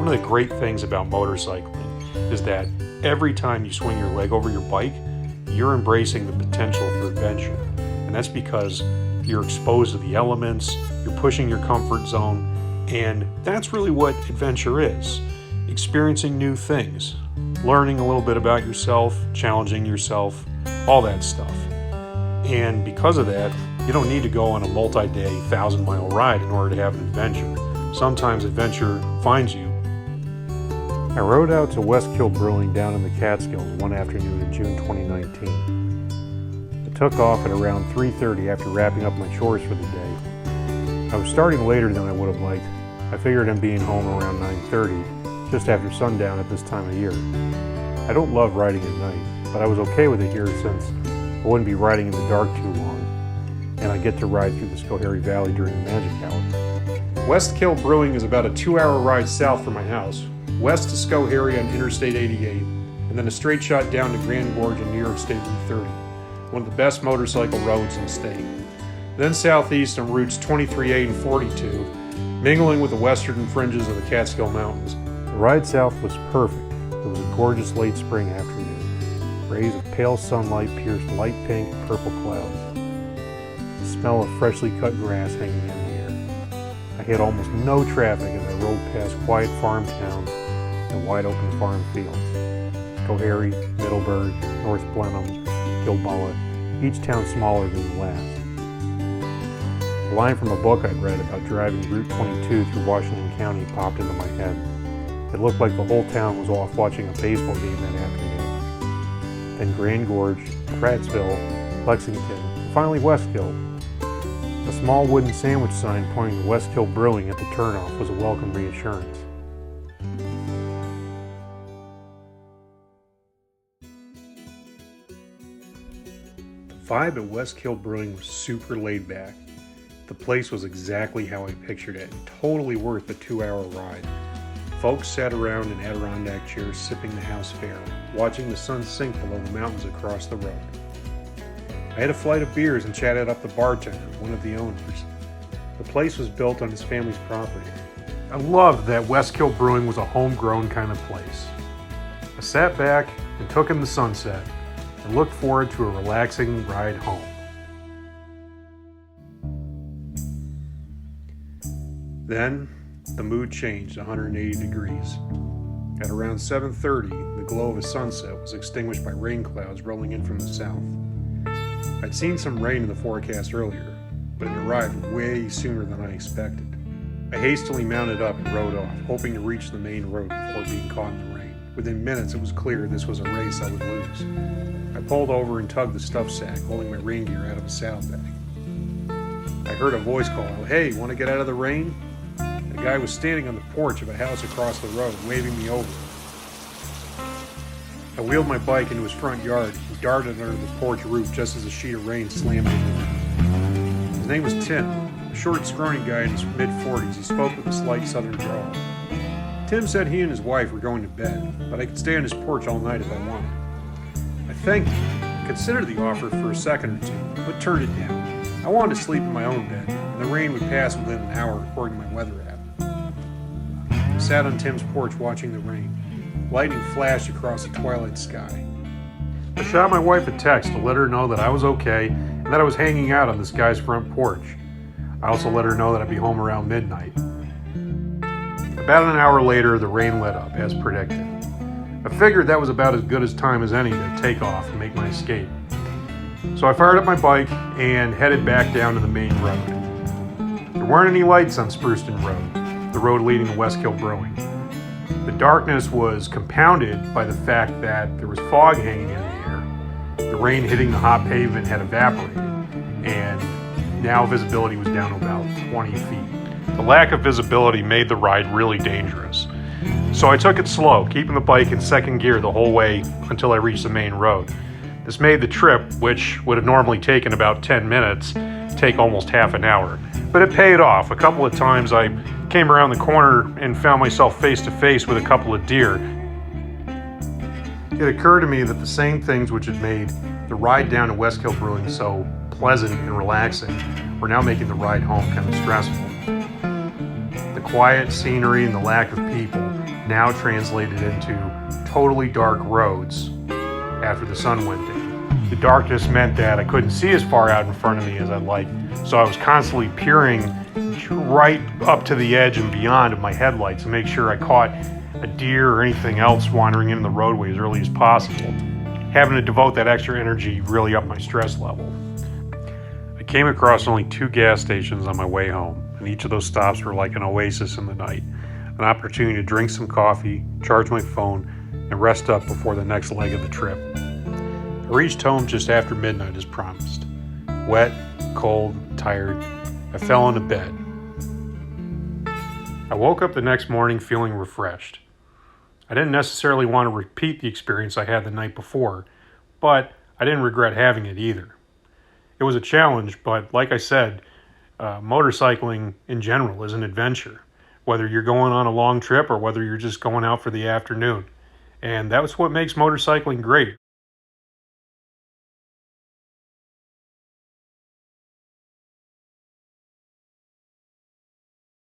One of the great things about motorcycling is that every time you swing your leg over your bike, you're embracing the potential for adventure. And that's because you're exposed to the elements, you're pushing your comfort zone, and that's really what adventure is. Experiencing new things, learning a little bit about yourself, challenging yourself, all that stuff. And because of that, you don't need to go on a multi-day, 1,000-mile ride in order to have an adventure. Sometimes adventure finds you. I rode out to West Kill Brewing down in the Catskills one afternoon in June 2019. I took off at around 3:30 after wrapping up my chores for the day. I was starting later than I would have liked. I figured on being home around 9:30, just after sundown at this time of year. I don't love riding at night, but I was okay with it here since I wouldn't be riding in the dark too long, and I get to ride through the Schoharie Valley during the magic hour. West Kill Brewing is about a 2-hour ride south from my house, west to Schoharie on Interstate 88, and then a straight shot down to Grand Gorge on New York State Route 30, one of the best motorcycle roads in the state. Then southeast on routes 23A and 42, mingling with the western fringes of the Catskill Mountains. The ride south was perfect. It was a gorgeous late spring afternoon. Rays of pale sunlight pierced light pink and purple clouds. The smell of freshly cut grass hanging in the air. I hit almost no traffic as I rode past quiet farm towns and wide open farm fields. Schoharie, Middleburg, North Blenheim, Gilboa, each town smaller than the last. A line from a book I'd read about driving Route 22 through Washington County popped into my head. It looked like the whole town was off watching a baseball game that afternoon. Then Grand Gorge, Prattsville, Lexington, and finally West Kill. A small wooden sandwich sign pointing to West Kill Brewing at the turnoff was a welcome reassurance. The vibe at West Kill Brewing was super laid back. The place was exactly how I pictured it, and totally worth the 2-hour ride. Folks sat around in Adirondack chairs sipping the house fare, watching the sun sink below the mountains across the road. I had a flight of beers and chatted up the bartender, one of the owners. The place was built on his family's property. I loved that West Kill Brewing was a homegrown kind of place. I sat back and took in the sunset and looked forward to a relaxing ride home. Then, the mood changed 180 degrees. At around 7:30, the glow of a sunset was extinguished by rain clouds rolling in from the south. I'd seen some rain in the forecast earlier, but it arrived way sooner than I expected. I hastily mounted up and rode off, hoping to reach the main road before being caught in the rain. Within minutes, it was clear this was a race I would lose. I pulled over and tugged the stuff sack, holding my rain gear out of a saddlebag. I heard a voice call out, "Hey, want to get out of the rain?" The guy was standing on the porch of a house across the road, waving me over. I wheeled my bike into his front yard and darted under the porch roof just as a sheet of rain slammed into me. His name was Tim, a short, scrawny guy in his mid-40s. He spoke with a slight southern drawl. Tim said he and his wife were going to bed, but I could stay on his porch all night if I wanted. I thanked him, considered the offer for a second or two, but turned it down. I wanted to sleep in my own bed, and the rain would pass within an hour according to my weather app. I sat on Tim's porch watching the rain. Lightning flashed across the twilight sky. I shot my wife a text to let her know that I was okay and that I was hanging out on this guy's front porch. I also let her know that I'd be home around midnight. About an hour later, the rain let up, as predicted. I figured that was about as good a time as any to take off and make my escape. So I fired up my bike and headed back down to the main road. There weren't any lights on Spruceton Road, the road leading to West Kill Brewing. The darkness was compounded by the fact that there was fog hanging in the air. The rain hitting the hot pavement had evaporated, and now visibility was down to about 20 feet. The lack of visibility made the ride really dangerous. So I took it slow, keeping the bike in second gear the whole way until I reached the main road. This made the trip, which would have normally taken about 10 minutes, take almost half an hour. But it paid off. A couple of times I came around the corner and found myself face to face with a couple of deer. It occurred to me that the same things which had made the ride down to West Kill Brewing so pleasant and relaxing were now making the ride home kind of stressful. The quiet scenery and the lack of people now translated into totally dark roads after the sun went down. The darkness meant that I couldn't see as far out in front of me as I'd like, so I was constantly peering right up to the edge and beyond of my headlights to make sure I caught a deer or anything else wandering into the roadway as early as possible. Having to devote that extra energy really upped my stress level. I came across only 2 gas stations on my way home, and each of those stops were like an oasis in the night, an opportunity to drink some coffee, charge my phone, and rest up before the next leg of the trip. I reached home just after midnight as promised. Wet, cold, tired, I fell into bed. I woke up the next morning feeling refreshed. I didn't necessarily want to repeat the experience I had the night before, but I didn't regret having it either. It was a challenge, but like I said, motorcycling in general is an adventure, whether you're going on a long trip or whether you're just going out for the afternoon. And that's what makes motorcycling great.